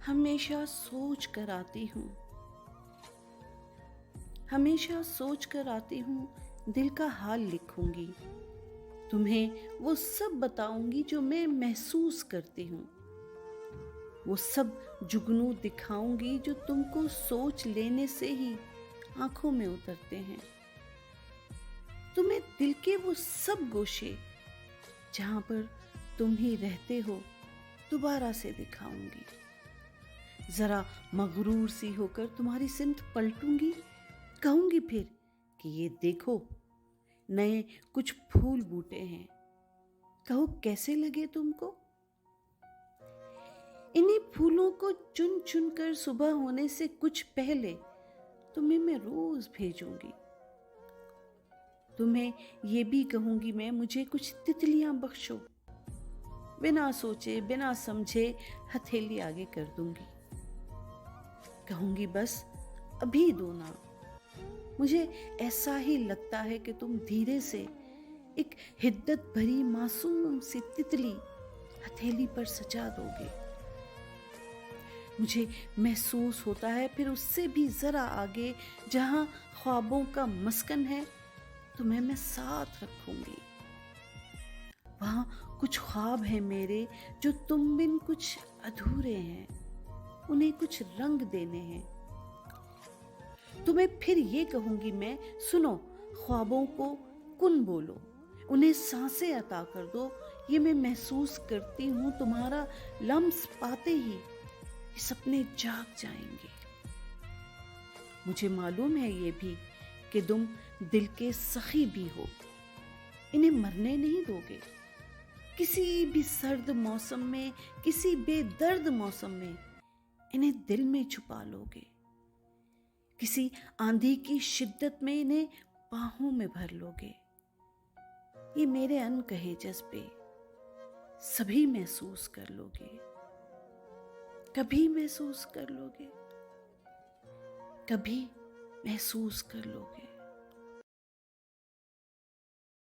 हमेशा सोच कर आती हूँ, हमेशा सोच कर आती हूँ, दिल का हाल लिखूंगी, तुम्हें वो सब बताऊंगी जो मैं महसूस करती हूँ। वो सब जुगनू दिखाऊंगी जो तुमको सोच लेने से ही आंखों में उतरते हैं। तुम्हें दिल के वो सब गोशे जहां पर तुम ही रहते हो दोबारा से दिखाऊंगी। जरा मगरूर सी होकर तुम्हारी सिमत पलटूंगी, कहूंगी फिर कि ये देखो नए कुछ फूल बूटे हैं, कहो कैसे लगे तुमको। इन्हीं फूलों को चुन चुन कर सुबह होने से कुछ पहले तुम्हें मैं रोज भेजूंगी। तुम्हें ये भी कहूंगी मैं, मुझे कुछ तितलियां बख्शो। बिना सोचे बिना समझे हथेली आगे कर दूंगी, कहूंगी बस अभी दो ना। मुझे ऐसा ही लगता है कि तुम धीरे से एक हिद्दत भरी मासूम सी तितली हथेली पर सजा दोगे। मुझे महसूस होता है फिर उससे भी जरा आगे जहां ख्वाबों का मस्कन है, तुम्हें मैं साथ रखूंगी। वहां कुछ ख्वाब है मेरे जो तुम बिन कुछ अधूरे हैं, उन्हें कुछ रंग देने हैं। तुम्हें फिर ये कहूंगी मैं, सुनो ख्वाबों को कुन बोलो, उन्हें सांसें अता कर दो। ये मैं महसूस करती हूं तुम्हारा लम्स पाते ही ये सपने जाग जाएंगे। मुझे मालूम है ये भी कि तुम दिल के सखी भी हो, इन्हें मरने नहीं दोगे। किसी भी सर्द मौसम में, किसी बेदर्द मौसम में इन्हें दिल में छुपा लोगे। किसी आंधी की शिद्दत में इन्हें बाहों में भर लोगे। ये मेरे अनकहे जज्बे सभी महसूस कर लोगे, कभी महसूस कर लोगे, कभी महसूस कर लोगे।